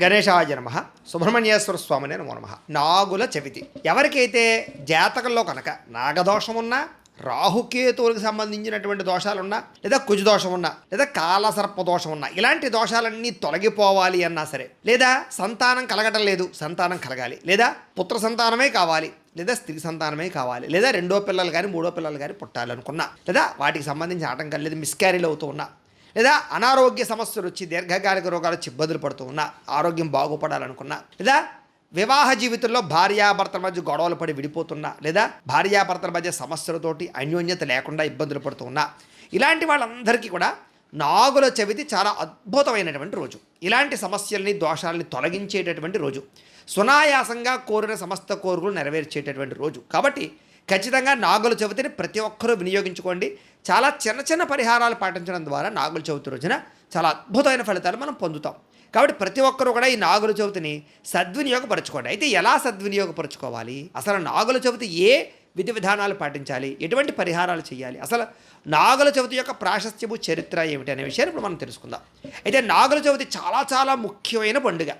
గణేశాయ నమః. సుబ్రహ్మణ్యేశ్వర స్వామినే నమో నమః. నాగుల చవితి. ఎవరికైతే జాతకంలో కనుక నాగదోషం ఉన్నా, రాహుకేతువులకు సంబంధించినటువంటి దోషాలున్నా, లేదా కుజదోషం ఉన్నా, లేదా కాలసర్ప దోషం ఉన్నా, ఇలాంటి దోషాలన్నీ తొలగిపోవాలి అన్నా సరే, లేదా సంతానం కలగటం లేదు, సంతానం కలగాలి, లేదా పుత్ర సంతానమే కావాలి, లేదా స్త్రీ సంతానమే కావాలి, లేదా రెండో పిల్లలు కానీ మూడో పిల్లలు కానీ పుట్టాలనుకున్నా, లేదా వాటికి సంబంధించిన ఆటంకాలు లేదా మిస్క్యారీలు అవుతూ ఉన్నా, లేదా అనారోగ్య సమస్యలు వచ్చి దీర్ఘకాలిక రోగాలు వచ్చి ఇబ్బందులు పడుతూ ఉన్నా, ఆరోగ్యం బాగుపడాలనుకున్నా, లేదా వివాహ జీవితంలో భార్యాభర్తల మధ్య గొడవలు పడి విడిపోతున్నా, లేదా భార్యాభర్తల మధ్య సమస్యలతోటి అన్యోన్యత లేకుండా ఇబ్బందులు పడుతూ ఉన్నా, ఇలాంటి వాళ్ళందరికీ కూడా నాగుల చవితి చాలా అద్భుతమైనటువంటి రోజు. ఇలాంటి సమస్యల్ని దోషాలని తొలగించేటటువంటి రోజు, సునాయాసంగా కోరిన సమస్త కోరికలు నెరవేర్చేటటువంటి రోజు. కాబట్టి ఖచ్చితంగా నాగుల చవితిని ప్రతి ఒక్కరూ వినియోగించుకోండి. చాలా చిన్న చిన్న పరిహారాలు పాటించడం ద్వారా నాగుల చవితి రోజున చాలా అద్భుతమైన ఫలితాలు మనం పొందుతాం. కాబట్టి ప్రతి ఒక్కరూ కూడా ఈ నాగుల చవితిని సద్వినియోగపరచుకోండి. అయితే ఎలా సద్వినియోగపరచుకోవాలి, అసలు నాగుల చవితి ఏ విధి విధానాలు పాటించాలి, ఎటువంటి పరిహారాలు చేయాలి, అసలు నాగుల చవితి యొక్క ప్రాశస్త్యము చరిత్ర ఏమిటి అనే విషయాన్ని ఇప్పుడు మనం తెలుసుకుందాం. అయితే నాగుల చవితి చాలా చాలా ముఖ్యమైన పండుగ.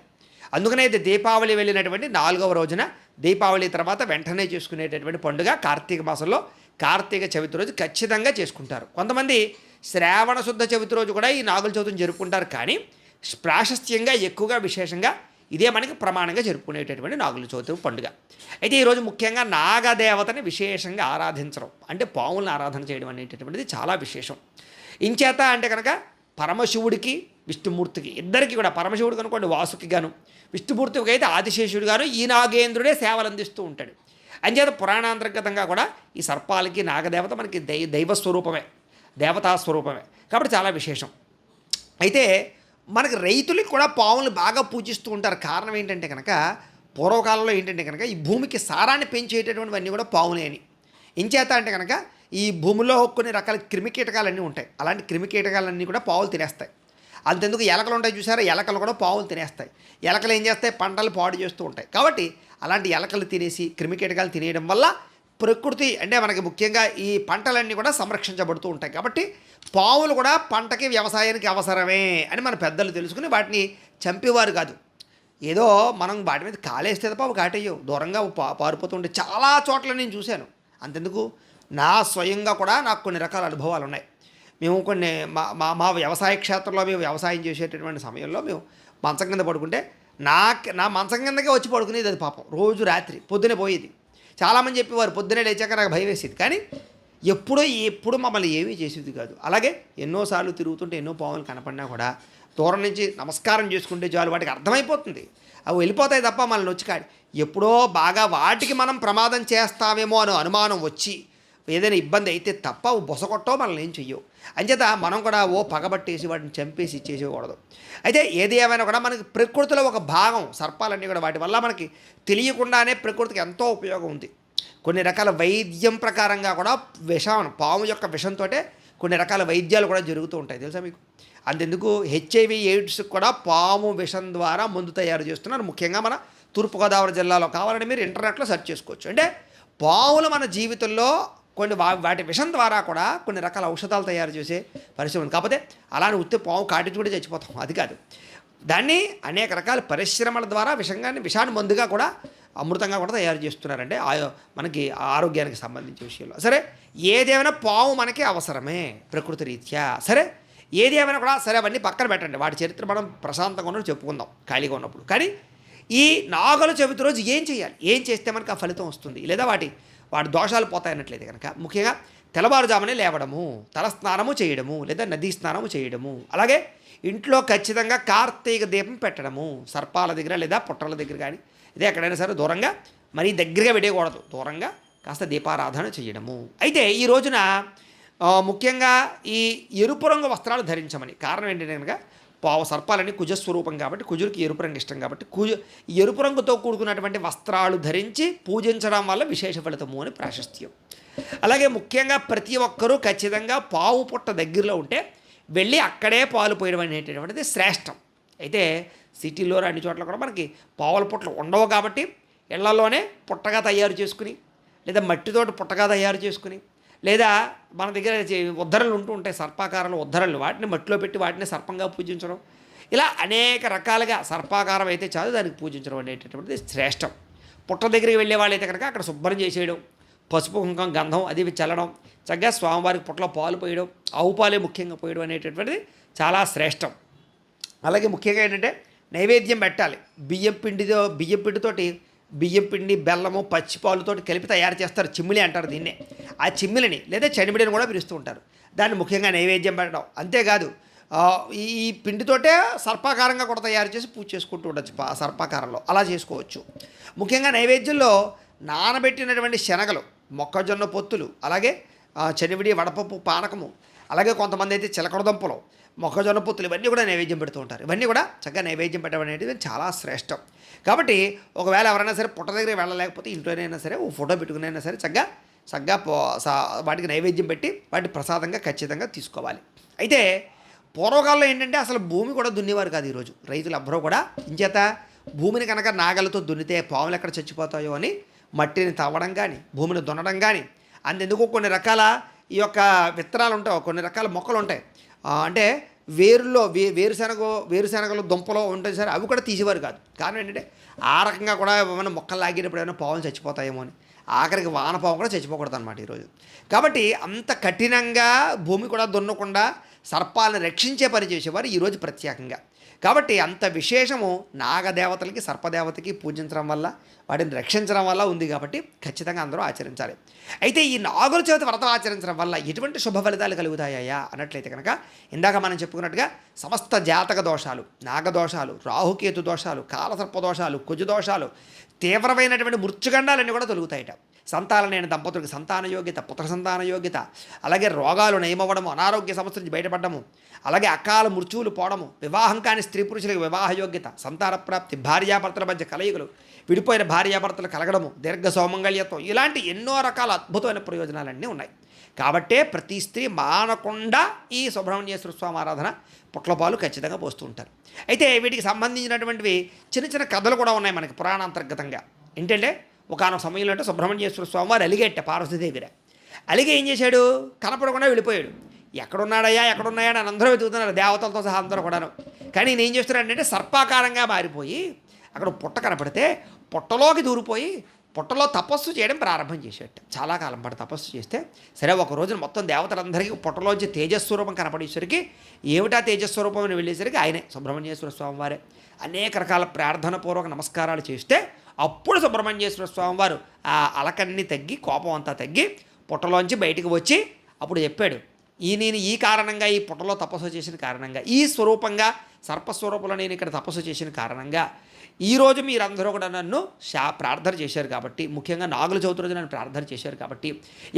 అందుకనే అయితే దీపావళి వెళ్ళినటువంటి 4వ రోజున, దీపావళి తర్వాత వెంటనే చేసుకునేటటువంటి పండుగ కార్తీక మాసంలో కార్తీక చవితి రోజు ఖచ్చితంగా చేసుకుంటారు. కొంతమంది శ్రావణ శుద్ధ చవితి రోజు కూడా ఈ నాగుల చవితిని జరుపుకుంటారు. కానీ ప్రాశస్త్యంగా ఎక్కువగా విశేషంగా ఇదే మనకి ప్రమాణంగా జరుపుకునేటటువంటి నాగుల చవితి పండుగ. అయితే ఈరోజు ముఖ్యంగా నాగదేవతని విశేషంగా ఆరాధించడం, అంటే పావులను ఆరాధన చేయడం అనేటటువంటిది చాలా విశేషం. ఇంచేత అంటే కనుక పరమశివుడికి విష్ణుమూర్తికి ఇద్దరికి కూడా, పరమశివుడికి అనుకోండి వాసుకి గాను, విష్ణుమూర్తికి అయితే ఆదిశేషుడు గాను ఈ నాగేంద్రుడే సేవలు అందిస్తూ ఉంటాడు. అంచేత పురాణాంతర్గతంగా కూడా ఈ సర్పాలకి నాగదేవత మనకి దైవస్వరూపమే, దేవతాస్వరూపమే. కాబట్టి చాలా విశేషం. అయితే మనకి రైతులకి కూడా పావులను బాగా పూజిస్తూ ఉంటారు. కారణం ఏంటంటే కనుక పూర్వకాలంలో ఏంటంటే కనుక ఈ భూమికి సారాన్ని పెంచేటటువంటివన్నీ కూడా పావులే అని. ఎంచేత అంటే కనుక ఈ భూమిలో కొన్ని రకాల క్రిమికీటకాలన్నీ ఉంటాయి. అలాంటి క్రిమికీటకాలన్నీ కూడా పావులు తినేస్తాయి. అంతెందుకు ఎలకలు ఉంటాయి చూసారా, ఎలకలు కూడా పావులు తినేస్తాయి. ఎలకలు ఏం చేస్తాయి, పంటలు పాడు చేస్తూ ఉంటాయి. కాబట్టి అలాంటి ఎలకలు తినేసి క్రిమికీటకాలు తినేయడం వల్ల ప్రకృతి అంటే మనకి ముఖ్యంగా ఈ పంటలన్నీ కూడా సంరక్షించబడుతూ ఉంటాయి. కాబట్టి పావులు కూడా పంటకి వ్యవసాయానికి అవసరమే అని మన పెద్దలు తెలుసుకుని వాటిని చంపేవారు కాదు. ఏదో మనం వాటి మీద కాలేస్తే తప్ప అవి కాటేయవు, దూరంగా పారిపోతూ ఉంటే చాలా చోట్ల నేను చూశాను. అంతెందుకు నా స్వయంగా కూడా నాకు కొన్ని రకాల అనుభవాలు ఉన్నాయి. మేము కొన్ని మా వ్యవసాయ క్షేత్రంలో మేము వ్యవసాయం చేసేటటువంటి సమయంలో మేము మంచం కింద పడుకుంటే నా మంచం కిందకే వచ్చి పడుకునేది అది పాపం. రోజు రాత్రి పొద్దునే పోయేది. చాలామంది చెప్పేవారు పొద్దునే లేచాక నాకు భయం వేసేది. కానీ ఎప్పుడు మమ్మల్ని ఏమీ చేసేది కాదు. అలాగే ఎన్నోసార్లు తిరుగుతుంటే ఎన్నో పావులు కనపడినా కూడా దూరం నుంచి నమస్కారం చేసుకుంటే చాలు, వాటికి అర్థమైపోతుంది, అవి వెళ్ళిపోతాయి తప్ప మనల్ని వచ్చి కాడి. ఎప్పుడో బాగా వాటికి మనం ప్రమాదం చేస్తామేమో అని అనుమానం వచ్చి ఏదైనా ఇబ్బంది అయితే తప్ప బొసగొట్టో మనల్ని ఏం చెయ్యవు. అంచేత మనం కూడా పగబట్టేసి వాటిని చంపేసి ఇచ్చేసేయకూడదు. అయితే ఏది ఏమైనా కూడా మనకి ప్రకృతిలో ఒక భాగం సర్పాలన్నీ కూడా, వాటి వల్ల మనకి తెలియకుండానే ప్రకృతికి ఎంతో ఉపయోగం ఉంది. కొన్ని రకాల వైద్యం ప్రకారంగా కూడా పాము యొక్క విషంతో కొన్ని రకాల వైద్యాలు కూడా జరుగుతూ ఉంటాయి తెలుసా మీకు. అంతెందుకు HIV AIDS కూడా పాము విషం ద్వారా మందు తయారు చేస్తున్నారు. ముఖ్యంగా మన తూర్పుగోదావరి జిల్లాలో. కావాలంటే మీరు ఇంటర్నెట్లో సెర్చ్ చేసుకోవచ్చు. అంటే పాములు మన జీవితంలో కొన్ని వాటి విషం ద్వారా కూడా కొన్ని రకాల ఔషధాలు తయారు చేసే పరిస్థితి ఉంది. కాకపోతే అలానే ఉత్తే పాము కాటించి కూడా చచ్చిపోతాం, అది కాదు. దాన్ని అనేక రకాల పరిశ్రమల ద్వారా విషాన్ని మందుగా కూడా అమృతంగా కూడా తయారు చేస్తున్నారంటే మనకి ఆరోగ్యానికి సంబంధించిన విషయంలో. సరే ఏదేమైనా పాము మనకి అవసరమే ప్రకృతి రీత్యా. సరే ఏది ఏమైనా కూడా సరే అవన్నీ పక్కన పెట్టండి, వాటి చరిత్ర మనం ప్రశాంతంగా ఉన్నప్పుడు చెప్పుకుందాం ఖాళీగా ఉన్నప్పుడు. కానీ ఈ నాగుల చవితి రోజు ఏం చేయాలి, ఏం చేస్తే మనకు ఆ ఫలితం వస్తుంది, లేదా వాటి దోషాలు పోతాయన్నట్లయితే కనుక ముఖ్యంగా తెల్లవారుజామునే లేవడము, తలస్నానము చేయడము, లేదా నదీ స్నానము చేయడము, అలాగే ఇంట్లో ఖచ్చితంగా కార్తీక దీపం పెట్టడము, సర్పాల దగ్గర లేదా పుట్టల దగ్గర కానీ ఇదే ఎక్కడైనా సరే దూరంగా మరీ దగ్గరగా పెట్టకూడదు, దూరంగా కాస్త దీపారాధన చేయడము. అయితే ఈ రోజున ముఖ్యంగా ఈ ఎరుపు రంగు వస్త్రాలు ధరించమని. కారణం ఏంటంటే కనుక సర్పాలని కుజస్వరూపం కాబట్టి, కుజుడికి ఎరుపు రంగు ఇష్టం కాబట్టి ఎరుపు రంగుతో కూడుకున్నటువంటి వస్త్రాలు ధరించి పూజించడం వల్ల విశేష ఫలితము అని ప్రాశస్త్యం. అలాగే ముఖ్యంగా ప్రతి ఒక్కరూ ఖచ్చితంగా పావు పుట్ట దగ్గరలో ఉంటే వెళ్ళి అక్కడే పాలు పోయడం అనేటటువంటిది శ్రేష్టం. అయితే సిటీలో అన్ని చోట్ల కూడా మనకి పావుల పుట్టలు ఉండవు కాబట్టి ఇళ్లలోనే పుట్టగా తయారు చేసుకుని, లేదా మట్టితోటి పుట్టగా తయారు చేసుకుని, లేదా మన దగ్గర ఉద్ధరణలు ఉంటూ ఉంటాయి, సర్పాకారంలో ఉద్ధరణలు, వాటిని మట్టిలో పెట్టి వాటిని సర్పంగా పూజించడం, ఇలా అనేక రకాలుగా సర్పాకారం అయితే చాలు దానికి పూజించడం అనేటటువంటిది శ్రేష్టం. పుట్ట దగ్గరికి వెళ్ళే వాళ్ళైతే కనుక అక్కడ శుభ్రం చేసేయడం, పసుపు కుంకం గంధం అది చల్లడం, చక్కగా స్వామివారికి పుట్టలో పాలు పోయడం, ఆవు పాలే ముఖ్యంగా పోయడం అనేటటువంటిది చాలా శ్రేష్టం. అలాగే ముఖ్యంగా ఏంటంటే నైవేద్యం పెట్టాలి. బియ్యం పిండితోటి బియ్యం పిండి, బెల్లము, పచ్చిపాలుతోటి కలిపి తయారు చేస్తారు. చిమ్మిలి అంటారు దీన్నే. ఆ చిమ్మిలిని లేదా చనిమిడిని కూడా పిలుస్తూ ఉంటారు. దాన్ని ముఖ్యంగా నైవేద్యం పెట్టడం. అంతేకాదు ఈ పిండితోటే సర్పాకారంగా కూడా తయారు చేసి పూజ చేసుకుంటూ ఉండొచ్చు. సర్పాకారంలో అలా చేసుకోవచ్చు. ముఖ్యంగా నైవేద్యంలో నానబెట్టినటువంటి శనగలు, మొక్కజొన్న పొత్తులు, అలాగే చనివిడి, వడపప్పు, పానకము, అలాగే కొంతమంది అయితే చిలకడ దుంపలు, మొక్కజొన్న పొత్తులు ఇవన్నీ కూడా నైవేద్యం పెడుతూ ఉంటారు. ఇవన్నీ కూడా చక్కగా నైవేద్యం పెట్టడం అనేది చాలా శ్రేష్టం. కాబట్టి ఒకవేళ ఎవరైనా సరే పుట్ట దగ్గరికి వెళ్ళలేకపోతే ఇంట్లోనైనా సరే ఓ ఫోటో పెట్టుకునైనా సరే చక్కగా వాటికి నైవేద్యం పెట్టి వాటి ప్రసాదంగా ఖచ్చితంగా తీసుకోవాలి. అయితే పూర్వకాలంలో ఏంటంటే అసలు భూమి కూడా దున్నేవారు కాదు. ఈరోజు రైతులు ఎవ్వరూ కూడా ఇంచేత భూమిని కనుక నాగలతో దున్నితే పాములు ఎక్కడ చచ్చిపోతాయో అని మట్టిని తవ్వడం కానీ, భూమిని దున్నడం కానీ, అంతెందుకు కొన్ని రకాల ఈ యొక్క విత్తనాలు ఉంటాయి, కొన్ని రకాల మొక్కలు ఉంటాయి. అంటే వేరుశనగలు దుంపలో ఉంటాయి సరే, అవి కూడా తీసేవారు కాదు. కారణం ఏంటంటే ఆ రకంగా కూడా ఏమైనా మొక్కలు లాగినప్పుడు ఏమైనా పాములు చచ్చిపోతాయేమో అని. ఆఖరికి వానపాము కూడా చచ్చిపోకూడదు అనమాట ఈరోజు. కాబట్టి అంత కఠినంగా భూమి కూడా దున్నకుండా సర్పాలను రక్షించే పని చేసేవారు ఈరోజు ప్రత్యేకంగా. కాబట్టి అంత విశేషము నాగదేవతలకి, సర్పదేవతకి పూజించడం వల్ల, వాటిని రక్షించడం వల్ల ఉంది. కాబట్టి ఖచ్చితంగా అందరూ ఆచరించాలి. అయితే ఈ నాగుల చవితి వ్రతం ఆచరించడం వల్ల ఎటువంటి శుభ ఫలితాలు కలుగుతాయా అన్నట్లయితే కనుక ఇందాక మనం చెప్పుకున్నట్టుగా సమస్త జాతక దోషాలు, నాగదోషాలు, రాహుకేతు దోషాలు, కాలసర్ప దోషాలు, కుజు దోషాలు, తీవ్రమైనటువంటి మృత్యుగండాలన్నీ కూడా తొలుగుతాయట. సంతానలేని దంపతులకు సంతాన యోగ్యత, పుత్ర సంతాన యోగ్యత, అలాగే రోగాలు నయమవ్వడము, అనారోగ్య సమస్య నుంచి బయటపడము, అలాగే అకాల మృత్యువులు పోవడము, వివాహం కాని స్త్రీ పురుషులకు వివాహ యోగ్యత, సంతాన ప్రాప్తి, భార్యాభర్తల మధ్య కలయికలు, విడిపోయిన భార్యాభర్తలు కలగడము, దీర్ఘ సౌమంగళ్యత్వం, ఇలాంటి ఎన్నో రకాల అద్భుతమైన ప్రయోజనాలన్నీ ఉన్నాయి. కాబట్టే ప్రతి స్త్రీ మానకుండా ఈ సుబ్రహ్మణ్యేశ్వర స్వామి ఆరాధన పుట్లపాలు ఖచ్చితంగా పోస్తూ ఉంటారు. అయితే వీటికి సంబంధించినటువంటివి చిన్న చిన్న కథలు కూడా ఉన్నాయి మనకి పురాణాంతర్గతంగా. ఏంటంటే ఒకనొక సమయంలో అంటే సుబ్రహ్మణ్యేశ్వర స్వామి వారు అలిగేట పార్వతీదేవిర. అలిగి ఏం చేశాడు, కనపడకుండా వెళ్ళిపోయాడు. ఎక్కడున్నాడయ్యా అని అందరూ వెతుకుతున్నారు, దేవతలతో సహా అందరూ కూడాను. కానీ నేను ఏం చేస్తున్నాడంటే సర్పాకారంగా మారిపోయి అక్కడ పుట్ట కనపడితే పుట్టలోకి దూరిపోయి పుట్టలో తపస్సు చేయడం ప్రారంభం చేసేట. చాలా కాలం పాటు తపస్సు చేస్తే సరే ఒక రోజున మొత్తం దేవతలందరికీ పుట్టలోంచి తేజస్వరూపం కనపడేసరికి ఏమిటా తేజస్వరూపం అని వెళ్ళేసరికి ఆయనే సుబ్రహ్మణ్యేశ్వర స్వామి వారే. అనేక రకాల ప్రార్థనపూర్వక నమస్కారాలు చేస్తే అప్పుడు సుబ్రహ్మణ్యేశ్వర స్వామి వారు ఆ అలకన్ని తగ్గి, కోపం అంతా తగ్గి పుట్టలోంచి బయటికి వచ్చి అప్పుడు చెప్పాడు, నేను ఈ కారణంగా ఈ పుట్టలో తపస్సు చేసిన కారణంగా, ఈ స్వరూపంగా సర్పస్వరూపంలో నేను ఇక్కడ తపస్సు చేసిన కారణంగా ఈరోజు మీరందరూ కూడా నన్ను ప్రార్థన చేశారు కాబట్టి, ముఖ్యంగా నాగుల చవితి రోజున నన్ను ప్రార్థన చేశారు కాబట్టి,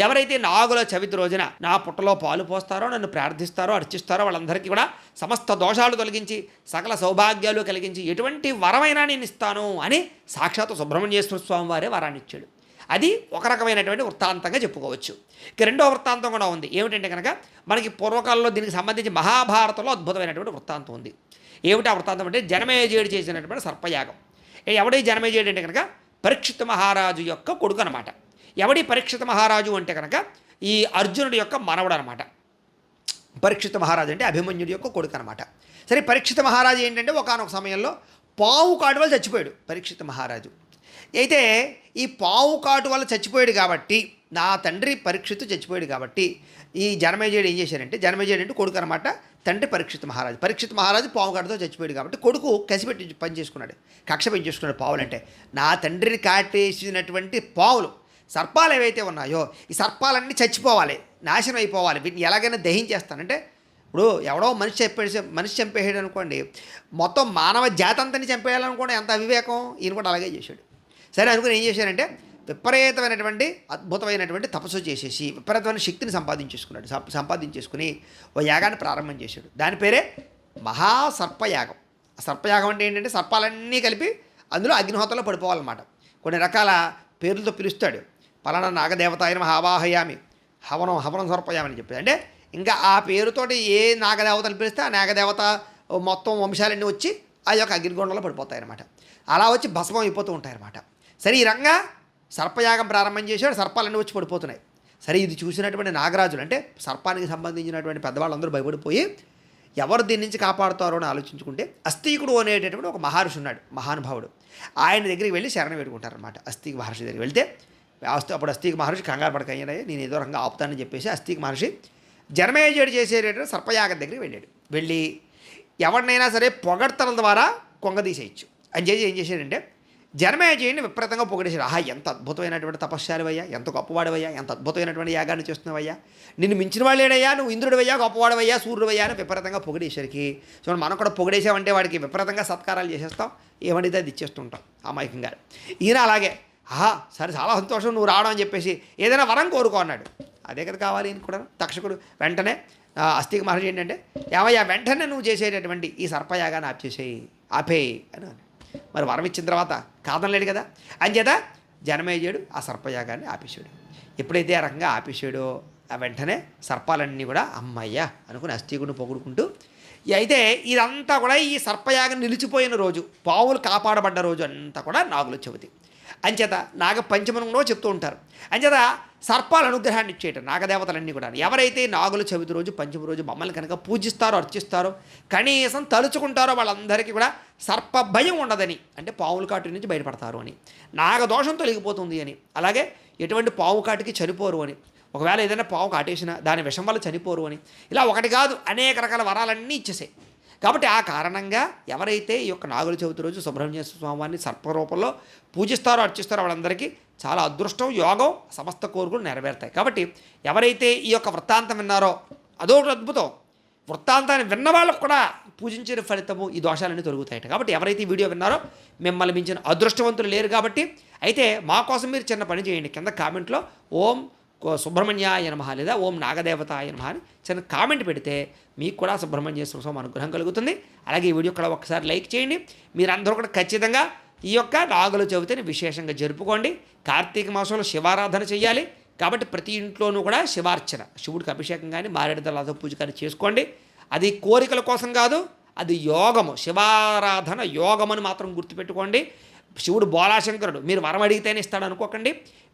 ఎవరైతే నాగుల చవితి రోజున నా పుట్టలో పాలు పోస్తారో, నన్ను ప్రార్థిస్తారో, అర్చిస్తారో వాళ్ళందరికీ కూడా సమస్త దోషాలు తొలగించి సకల సౌభాగ్యాలు కలిగించి ఎటువంటి వరమైనా నేను ఇస్తాను అని సాక్షాత్ సుబ్రహ్మణ్యేశ్వర స్వామి వారే వరాన్ని ఇచ్చాడు. అది ఒక రకమైనటువంటి వృత్తాంతంగా చెప్పుకోవచ్చు. ఇక రెండో వృత్తాంతం కూడా ఉంది. ఏమిటంటే కనుక మనకి పూర్వకాలంలో దీనికి సంబంధించి మహాభారతంలో అద్భుతమైనటువంటి వృత్తాంతం ఉంది. ఏమిటి ఆ వృత్తాంతం అంటే జనమేజయుడు చేసినటువంటి సర్పయాగం. ఎవడి జనమేజయుడు అంటే కనుక పరీక్షిత్ మహారాజు యొక్క కొడుకు అనమాట. ఎవడి పరీక్షిత్ మహారాజు అంటే కనుక ఈ అర్జునుడి యొక్క మనవడు అనమాట. పరీక్షిత్ మహారాజు అంటే అభిమన్యుడి యొక్క కొడుకు అనమాట. సరే, పరీక్షిత్ మహారాజు ఏంటంటే ఒకానొక సమయంలో పావు కాటు వల్ల చచ్చిపోయాడు పరీక్షిత్ మహారాజు. అయితే ఈ పావు కాటు వల్ల చచ్చిపోయాడు కాబట్టి, నా తండ్రి పరీక్షిత్తు చచ్చిపోయాడు కాబట్టి ఈ జనమేజయుడు ఏం చేశారంటే, జనమేజయుడు అంటే కొడుకు అనమాట, తండ్రి పరీక్షిత్ మహారాజు పావు కాటుతో చచ్చిపోయాడు కాబట్టి కొడుకు కసిపెట్టి పని చేసుకున్నాడు, కక్ష పెంచేసుకున్నాడు. పావులంటే నా తండ్రిని కాటేసినటువంటి పావులు, సర్పాలు ఏవైతే ఉన్నాయో ఈ సర్పాలన్నీ చచ్చిపోవాలి, నాశనం అయిపోవాలి, వీటిని ఎలాగైనా దహించేస్తానంటే, ఇప్పుడు ఎవడో మనిషి చంపేసాడు అనుకోండి, మొత్తం మానవ జాతి అంతని చంపేయాలనుకోండి, ఎంత అవివేకం. ఈయన కూడా అలాగే చేశాడు. సరే అనుకుని ఏం చేశారంటే విపరీతమైనటువంటి అద్భుతమైనటువంటి తపస్సు చేసేసి విపరీతమైన శక్తిని సంపాదించేసుకుని ఓ యాగాన్ని ప్రారంభం చేశాడు. దాని పేరే మహాసర్పయాగం. ఆ సర్పయాగం అంటే ఏంటంటే సర్పాలన్నీ కలిపి అందులో అగ్నిహోత్రంలో పడిపోవాలన్నమాట. కొన్ని రకాల పేర్లతో పిలుస్తాడు. పలానా నాగదేవతాయన ఆవాహయామి, హవనం సర్పయామని చెప్పేది. అంటే ఇంకా ఆ పేరుతోటి ఏ నాగదేవతను పిలిస్తే ఆ నాగదేవత మొత్తం వంశాలన్నీ వచ్చి ఆ యొక్క అగ్నిగుండంలో పడిపోతాయన్నమాట. అలా వచ్చి భస్మం అయిపోతూ ఉంటాయన్నమాట. సరే, ఈ రంగా సర్పయాగం ప్రారంభం చేశాడు, సర్పాలన్నీ వచ్చి పడిపోతున్నాయి. సరే, ఇది చూసినటువంటి నాగరాజులు అంటే సర్పానికి సంబంధించినటువంటి పెద్దవాళ్ళందరూ భయపడిపోయి ఎవరు దీని నుంచి కాపాడుతారో అని ఆలోచించుకుంటే అస్థీకుడు అనేటటువంటి ఒక మహర్షి ఉన్నాడు, మహానుభావుడు. ఆయన దగ్గరికి వెళ్ళి శరణం వేడుకుంటారనమాట. అస్థీక మహర్షి దగ్గరికి వెళ్తే అప్పుడు అస్థీక మహర్షి కంగారు పడకయ్యానే, నేను ఏదో రకంగా ఆపుతానని చెప్పేసి అస్థీక మహర్షి జనమేజయుడు చేసేటటువంటి సర్పయాగం దగ్గరికి వెళ్ళాడు. వెళ్ళి ఎవరినైనా సరే పొగడ్తల ద్వారా కొంగదీసేయచ్చు అని చేసి ఏం చేశాడంటే జనమేజయుడిని విపరీతంగా పొగిడేశాడు. ఆహా, ఎంత అద్భుతమైనటువంటి తపస్యాలువయ్యా, ఎంత గొప్పవాడవయ్యా, ఎంత అద్భుతమైనటువంటి యాగాన్ని చేస్తున్నావయ్యా, నిన్ను మించిన వాళ్ళేడయ్యా, నువ్వు ఇంద్రుడివయ్యా, గొప్పవాడవయ్యా, సూర్యుడవయ్యా అని విపరీతంగా పొగిడేసరికి చూడండి, మనం కూడా పొగిడేసామంటే వాడికి విపరీతంగా సత్కారాలు చేసేస్తాం, ఏమడితే అది ఇచ్చేస్తుంటాం అమాయకంగా. ఈయన అలాగే ఆహా సరే చాలా సంతోషం నువ్వు రావడం అని చెప్పేసి ఏదైనా వరం కోరుకో అన్నాడు. అదే కదా కావాలి అని కూడా తక్షకుడు వెంటనే అస్థిక మహర్షి ఏంటంటే ఏమయ్యా వెంటనే నువ్వు చేసేటటువంటి ఈ సర్పయాగాన్ని ఆపేయి అని అన్నాడు. మరి వరం ఇచ్చిన తర్వాత కాదనలేడు కదా, అంచేత జనమేజయుడు ఆ సర్పయాగాన్ని ఆపేశాడు. ఎప్పుడైతే ఆ రకంగా ఆపేశాడో ఆ వెంటనే సర్పాలన్నీ కూడా అమ్మయ్య అనుకుని అస్థికుడిని పొగుడుకుంటూ, అయితే ఇదంతా కూడా ఈ సర్పయాగం నిలిచిపోయిన రోజు, పావులు కాపాడబడ్డ రోజు అంతా కూడా నాగుల చవితి. అంచేత నాగ పంచమనంలో చెప్తూ ఉంటారు. అంచేత సర్పాల అనుగ్రహాన్ని ఇచ్చేట నాగదేవతలన్నీ కూడా ఎవరైతే నాగుల చవితి రోజు పంచమ రోజు మమ్మల్ని కనుక పూజిస్తారో అర్చిస్తారో కనీసం తలుచుకుంటారో వాళ్ళందరికీ కూడా సర్ప భయం ఉండదని, అంటే పావుల కాటు నుంచి బయటపడతారు అని, నాగదోషం తొలగిపోతుంది అని, అలాగే ఎటువంటి పావు కాటికి చనిపోరు అని, ఒకవేళ ఏదైనా పావు కాటేసినా దాని విషం వల్ల చనిపోరు అని, ఇలా ఒకటి కాదు అనేక రకాల వరాలన్నీ ఇచ్చేసాయి. కాబట్టి ఆ కారణంగా ఎవరైతే ఈ యొక్క నాగుల చవితి రోజు సుబ్రహ్మణ్య స్వామివారిని సర్పరూపంలో పూజిస్తారో అర్చిస్తారో వాళ్ళందరికీ చాలా అదృష్టం, యోగం, సమస్త కోరికలు నెరవేరుతాయి. కాబట్టి ఎవరైతే ఈ యొక్క వృత్తాంతం విన్నారో అదొకటి అద్భుతం, వృత్తాంతాన్ని విన్న వాళ్ళకు కూడా పూజించిన ఫలితము ఈ దోషాలన్నీ తొలగుతాయట. కాబట్టి ఎవరైతే ఈ వీడియో విన్నారో మిమ్మల్ని మించిన అదృష్టవంతులు లేరు. కాబట్టి అయితే మా కోసం మీరు చిన్న పని చేయండి, కింద కామెంట్లో ఓం సుబ్రహ్మణ్యాయ నమః లేదా ఓం నాగదేవతాయ నమః అని చిన్న కామెంట్ పెడితే మీకు కూడా సుబ్రహ్మణ్యేశ్వర స్వామి అనుగ్రహం కలుగుతుంది. అలాగే ఈ వీడియో కూడా ఒకసారి లైక్ చేయండి. మీరందరూ కూడా ఖచ్చితంగా ఈ యొక్క నాగుల చవితిని విశేషంగా జరుపుకోండి. కార్తీక మాసంలో శివారాధన చేయాలి. కాబట్టి ప్రతి ఇంట్లోనూ కూడా శివార్చన, శివుడికి అభిషేకం కానీ మారేడుదలతో పూజ కానీ చేసుకోండి. అది కోరికల కోసం కాదు, అది యోగము, శివారాధన యోగమని మాత్రం గుర్తుపెట్టుకోండి. శివుడు బోలాశంకరుడు, మీరు వరం అడిగితేనే ఇస్తాడు అనుకోకండి.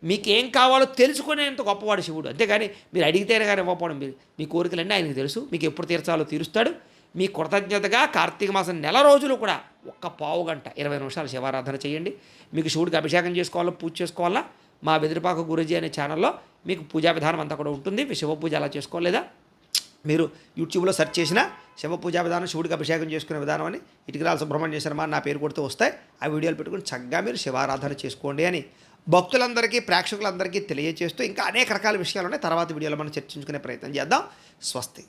మీకు ఏం కావాలో తెలుసుకునేంత గొప్పవాడు శివుడు. అంతేగాని మీరు అడిగితేనే కానీ ఇవ్వకపోవడం, మీ కోరికలన్నీ ఆయనకు తెలుసు, మీకు ఎప్పుడు తీర్చాలో తీరుస్తాడు. మీ కృతజ్ఞతగా కార్తీక మాసం నెల రోజులు కూడా ఒక్క పావు గంట 20 నిమిషాలు శివారాధన చేయండి. మీకు శివుడికి అభిషేకం చేసుకోవాలో పూజ చేసుకోవాలా మా వెదురుపాక గురూజీ అనే ఛానల్లో మీకు పూజా విధానం అంతా కూడా ఉంటుంది. శివ పూజ అలా చేసుకోలేదా మీరు యూట్యూబ్లో సెర్చ్ చేసిన శివ పూజా విధానం, శివుడికి అభిషేకం చేసుకునే విధానం అని ఇటుకరాల సుబ్రహ్మణ్య శర్మ నా పేరు కొడితే వస్తాయి. ఆ వీడియోలు పెట్టుకుని చక్కగా మీరు శివారాధన చేసుకోండి అని భక్తులందరికీ ప్రేక్షకులందరికీ తెలియజేస్తూ ఇంకా అనేక రకాల విషయాలు ఉన్నాయి. తర్వాత వీడియోలో మనం చర్చించుకునే ప్రయత్నం చేద్దాం. స్వస్తి.